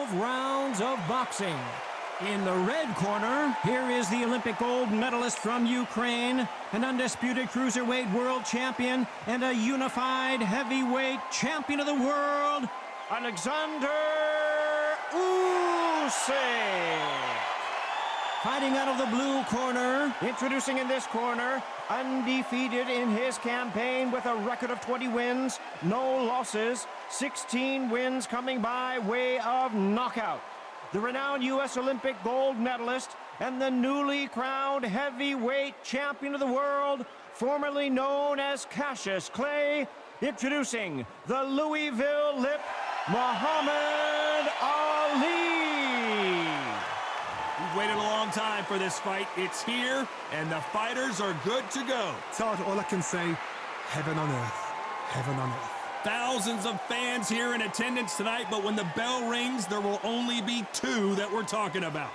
12 rounds of boxing. In the red corner, here is the Olympic gold medalist from Ukraine, an undisputed cruiserweight world champion, and a unified heavyweight champion of the world, Alexander Usyk. Fighting out of the blue corner, introducing in this corner, undefeated in his campaign with a record of 20 wins, no losses, 16 wins coming by way of knockout. The renowned U.S. Olympic gold medalist and the newly crowned heavyweight champion of the world, formerly known as Cassius Clay, introducing the Louisville Lip, Muhammad Ali. We've waited a long time for this fight. It's here, and the fighters are good to go. Todd, all I can say, heaven on earth. Heaven on earth. Thousands of fans here in attendance tonight, but when the bell rings, there will only be two that we're talking about.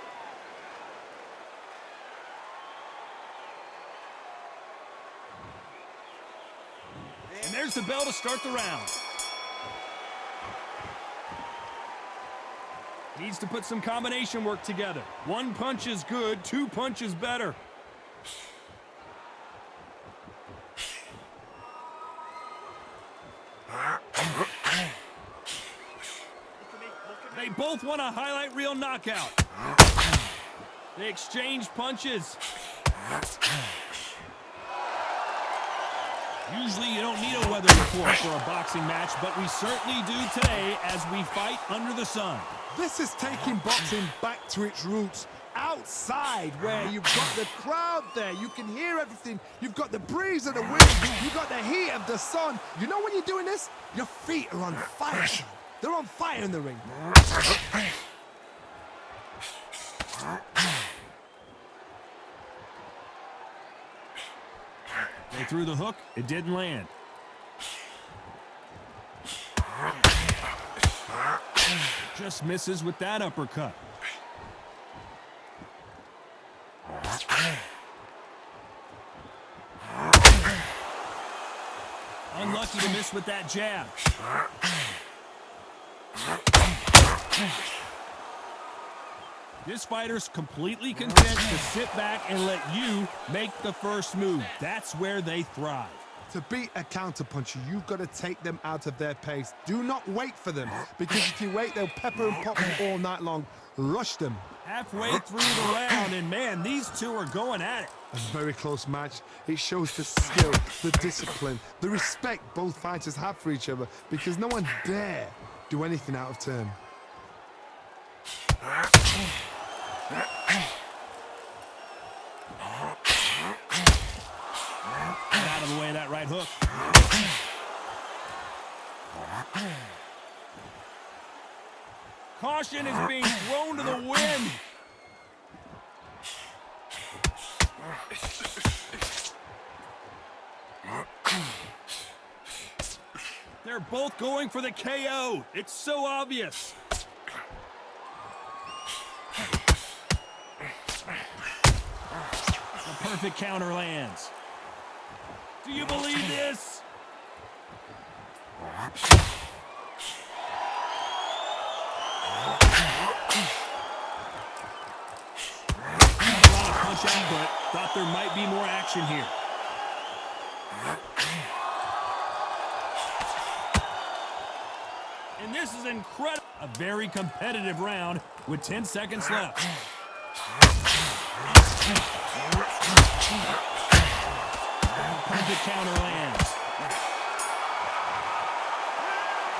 And there's the bell to start the round. Needs to put some combination work together. One punch is good, two punches better. They both want a highlight reel knockout. They exchange punches. Usually you don't need a weather report for a boxing match, but we certainly do today as we fight under the sun. This is taking boxing back to its roots. Outside, where you've got the crowd there, you can hear everything. You've got the breeze of the wind, you've got the heat of the sun. You know when you're doing this? Your feet are on fire. They're on fire in the ring. They threw the hook, it didn't land. Just misses with that uppercut. Unlucky to miss with that jab. This fighter's completely content to sit back and let you make the first move. That's where they thrive. To beat a counterpuncher, you've got to take them out of their pace. Do not wait for them, because if you wait, they'll pepper and pop you all night long. Rush them. Halfway through the round, and man, these two are going at it. A very close match. It shows the skill, the discipline, the respect both fighters have for each other, because no one dare do anything out of turn. Get out of the way of that right hook. Caution is being thrown to the wind. They're both going for the KO. It's so obvious. The perfect counter lands. Do you believe this? Punch out, but thought there might be more action here. And this is incredible. A very competitive round with 10 seconds left. Perfect counter lands.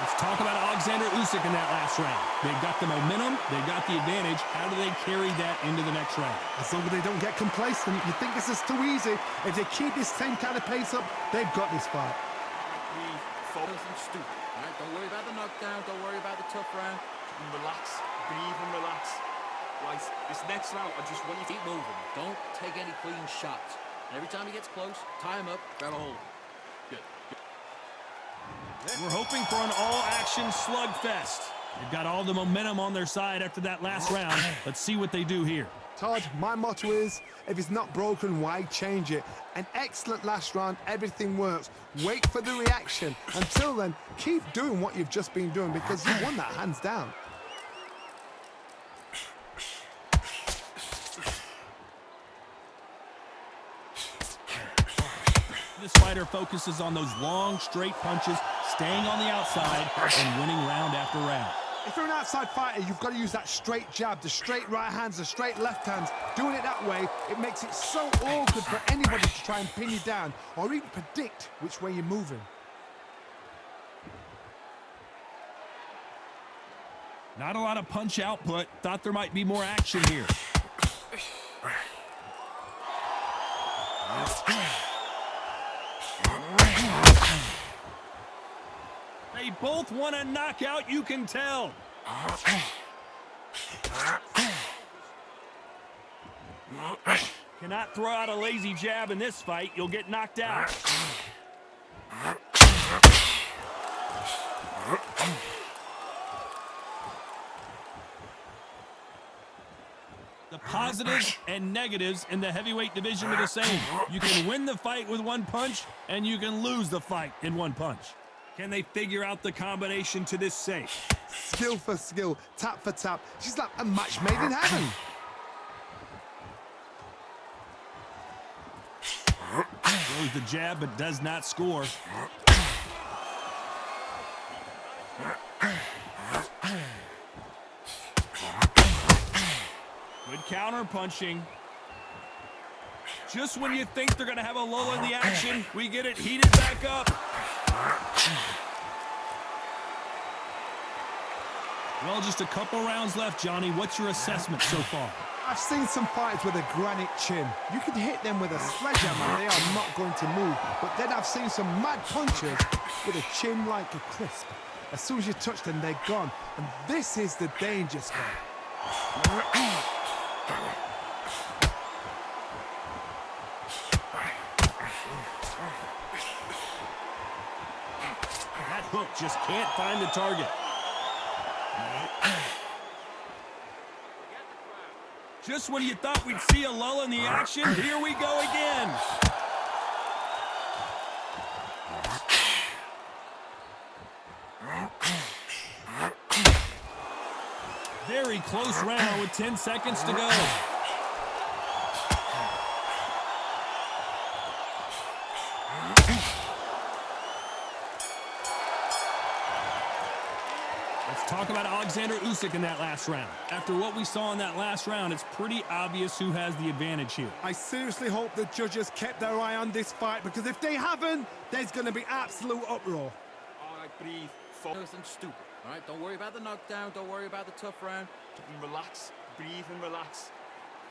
Let's talk about Alexander Usyk in that last round. They've got the momentum, they've got the advantage. How do they carry that into the next round? As long as they don't get complacent, you think this is too easy. If they keep this same kind of pace up, they've got this fight. Be focused and stupid. Right? Don't worry about the knockdown, don't worry about the tough round. And relax, breathe and relax. Right, this next round, I just want you to keep moving. Don't take any clean shots. And every time he gets close, tie him up, grab a hold. Good. We're hoping for an all-action slugfest. They've got all the momentum on their side after that last round. Let's see what they do here. Todd, my motto is, if it's not broken, why change it? An excellent last round, everything works. Wait for the reaction. Until then, keep doing what you've just been doing, because you won that hands down. This fighter focuses on those long, straight punches, staying on the outside, and winning round after round. If you're an outside fighter, you've got to use that straight jab, the straight right hands, the straight left hands. Doing it that way, it makes it so awkward for anybody to try and pin you down or even predict which way you're moving. Not a lot of punch output. Thought there might be more action here. They both want a knockout, you can tell. Cannot throw out a lazy jab in this fight. You'll get knocked out. The positives and negatives in the heavyweight division are the same. You can win the fight with one punch, and you can lose the fight in one punch. Can they figure out the combination to this safe? Skill for skill, tap for tap. She's like a match made in heaven. Throws the jab, but does not score. Good counter punching. Just when you think they're going to have a lull in the action, we get it heated back up. Well, just a couple rounds left, Johnny. What's your assessment so far? I've seen some fighters with a granite chin. You can hit them with a sledgehammer, they are not going to move. But then I've seen some mad punchers with a chin like a crisp. As soon as you touch them, they're gone. And this is the danger spot. That hook just can't find the target. Just when you thought we'd see a lull in the action, here we go again. Very close round with 10 seconds to go. Let's talk about Alexander Usyk in that last round. After what we saw in that last round, it's pretty obvious who has the advantage here. I seriously hope the judges kept their eye on this fight, because if they haven't, there's going to be absolute uproar. All right, breathe. Focus and stupid. All right, don't worry about the knockdown. Don't worry about the tough round. Just relax. Breathe and relax.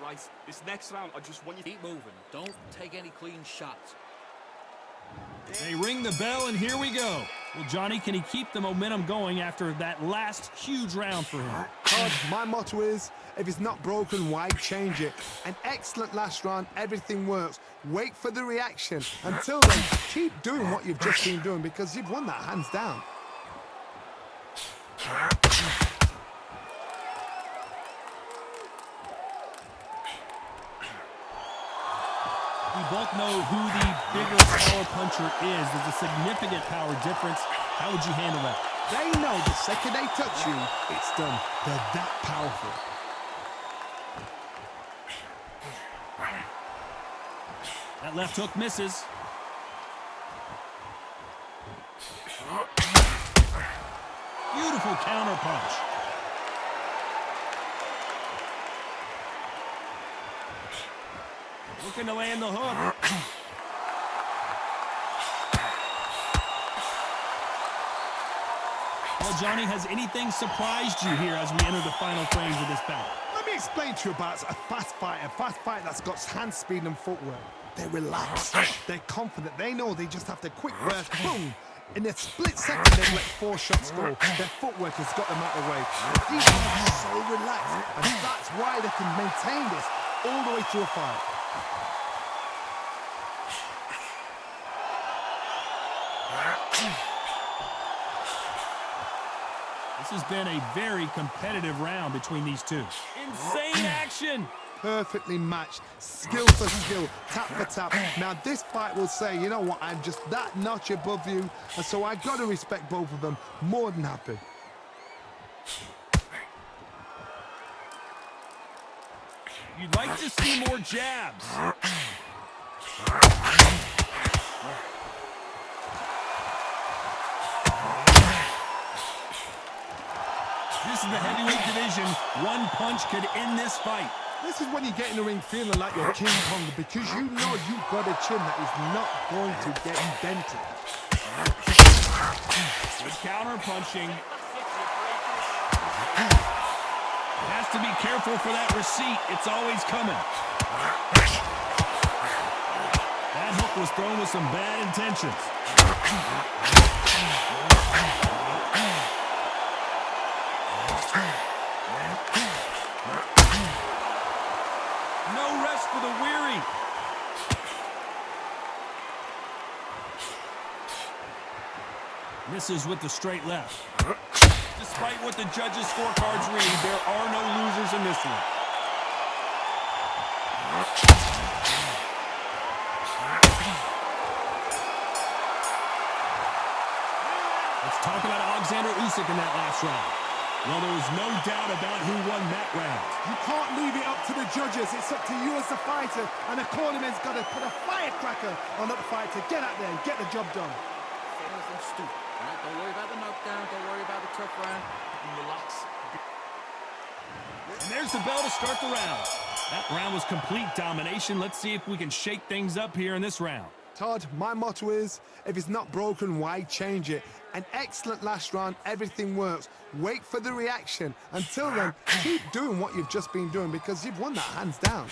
Right, this next round, I just want you to keep moving. Don't take any clean shots. They ring the bell, and here we go. Well, Johnny, can he keep the momentum going after that last huge round for him? Todd, my motto is, if it's not broken, why change it? An excellent last round, everything works. Wait for the reaction. Until then, keep doing what you've just been doing, because you've won that hands down. We both know who the bigger power puncher is. There's a significant power difference. How would you handle that? They know the second they touch you, it's done. They're that powerful. That left hook misses. Beautiful counter punch. Looking to land the hook. Well, Johnny, has anything surprised you here as we enter the final frames of this bout? Let me explain to you about a fast fighter that's got hand speed and footwork. They're relaxed. They're confident. They know they just have to quick burst, boom. In a split second, they let 4 shots go. Their footwork has got them out of the way. These guys are so relaxed, and that's why they can maintain this all the way through a fight. This has been a very competitive round between these two. Insane action! Perfectly matched, skill for skill, tap for tap. Now this fight will say, you know what, I'm just that notch above you, and so I got to respect both of them. More than happy. You'd like to see more jabs. the heavyweight division, one punch could end this fight. This is when you get in the ring feeling like you're King Kong, because you know you've got a chin that is not going to get dented. Good counter punching. Has to be careful for that receipt. It's always coming. That hook was thrown with some bad intentions. No rest for the weary. Misses with the straight left. Despite what the judges' scorecards read, there are no losers in this one. Let's talk about Alexander Usyk in that last round. Well, there was no doubt about who won that round. You can't leave it up to the judges. It's up to you as a fighter, and the cornerman's got to put a firecracker on that fight to get out there and get the job done. Stupid. Right? Don't worry about the knockdown. Don't worry about the tough round. Relax. And there's the bell to start the round. That round was complete domination. Let's see if we can shake things up here in this round. Todd, my motto is, if it's not broken, why change it? An excellent last round, everything works. Wait for the reaction. Until then, keep doing what you've just been doing, because you've won that hands down.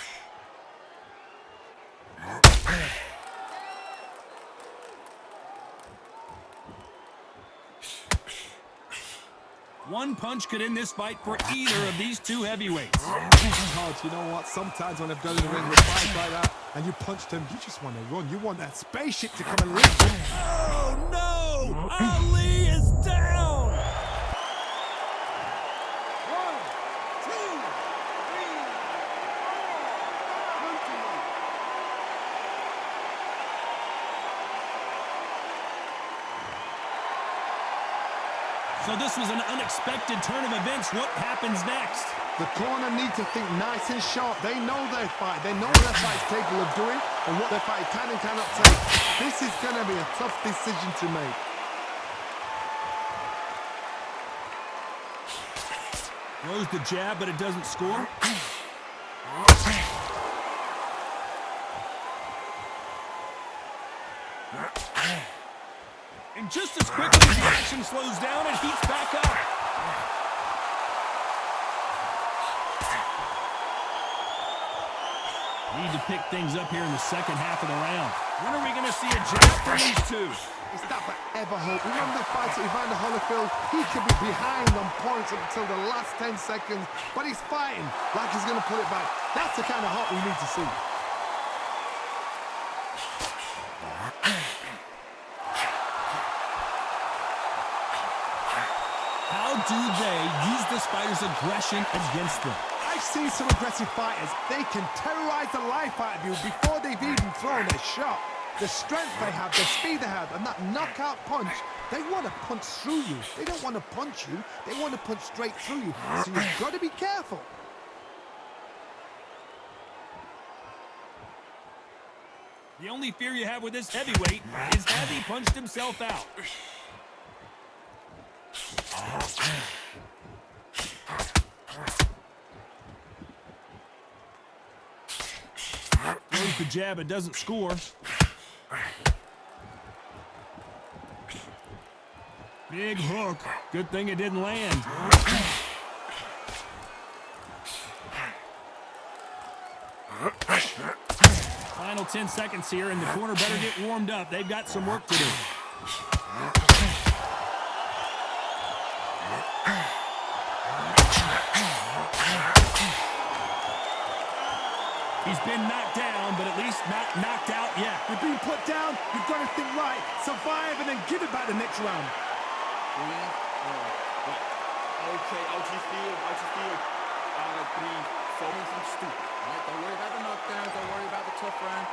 One punch could end this fight for either of these two heavyweights. Todd, you know what? Sometimes when I've gone in the ring with fights like that, and you punched him, you just want to run. You want that spaceship to come and lift you. Oh, no! Ali is down! 1, 2, 3, 4. So this was an unexpected turn of events. What happens next? The corner need to think nice and sharp. They know their fight. They know what their fight's capable of doing and what their fight can and cannot take. This is going to be a tough decision to make. Throws the jab, but it doesn't score. And just as quickly as the action slows down, it heats back up. Need to pick things up here in the second half of the round. When are we going to see a jab from these two? Is that forever hope? Remember the fight at Evander Holyfield? He could be behind on points until the last 10 seconds, but he's fighting like he's going to pull it back. That's the kind of hope we need to see. How do they use this fighter's aggression against them? I've seen some aggressive fighters. They can terrorize the life out of you before they've even thrown a shot. The strength they have, the speed they have, and that knockout punch, they want to punch through you. They don't want to punch you. They want to punch straight through you. So you've got to be careful. The only fear you have with this heavyweight is has he punched himself out. Throws the jab, it doesn't score. Big hook. Good thing it didn't land. Final 10 seconds here, and the corner better get warmed up. They've got some work to do. He's been knocked down, but at least not knocked out yet. You've been put down, you've got to think right, survive, and then give it back the next round. Breathe. Okay, how do you feel? How do you feel? Breathe. Focus and stupid. Right? Don't worry about the knockdown. Don't worry about the tough round.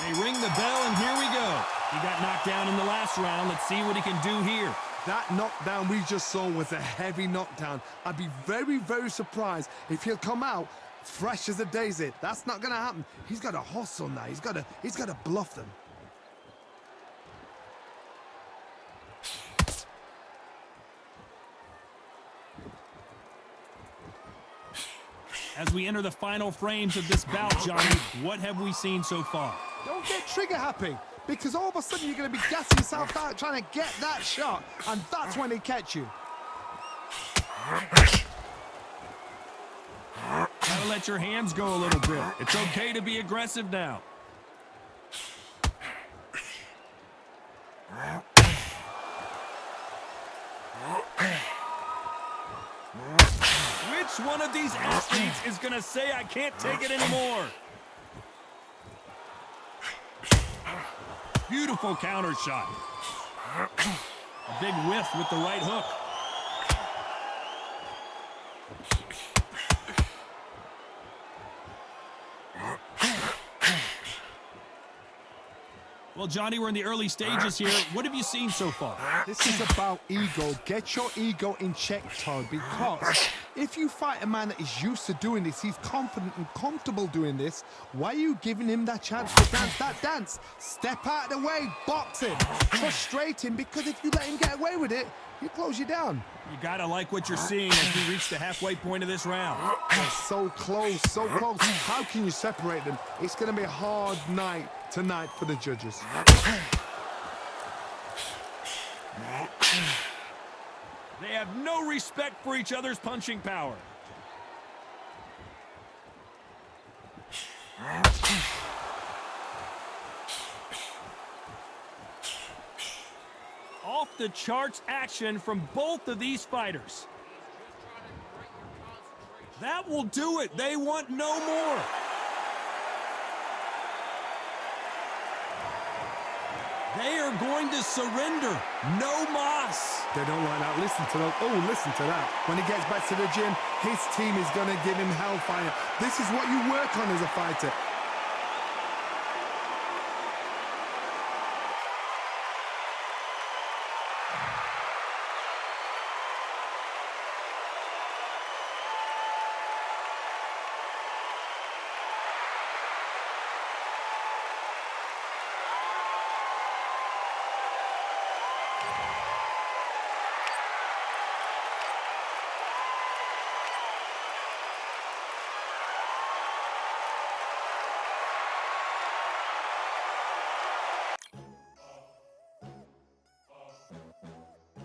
They ring the bell, and here we go. He got knocked down in the last round. Let's see what he can do here. That knockdown we just saw was a heavy knockdown. I'd be very, very surprised if he'll come out fresh as a daisy. That's not going to happen. He's got to hustle now. He's got to bluff them. As we enter the final frames of this bout, Johnny, what have we seen so far? Don't get trigger happy, because all of a sudden you're going to be gassing yourself out trying to get that shot, and that's when they catch you. Gotta let your hands go a little bit. It's okay to be aggressive now. Which one of these athletes is gonna say, I can't take it anymore? Beautiful counter shot. A big whiff with the right hook. Well, Johnny, we're in the early stages here. What have you seen so far? This is about ego. Get your ego in check, Todd, because if you fight a man that is used to doing this, he's confident and comfortable doing this, why are you giving him that chance to dance that dance? Step out of the way, box him, frustrate him, because if you let him get away with it, he'll close you down. You gotta like what you're seeing as we reach the halfway point of this round. They're so close, so close. How can you separate them? It's going to be a hard night tonight for the judges. They have no respect for each other's punching power. Off the charts action from both of these fighters. That will do it. They want no more. They are going to surrender. No mas. They don't like that. Listen to that. Oh, listen to that. When he gets back to the gym, his team is going to give him hellfire. This is what you work on as a fighter.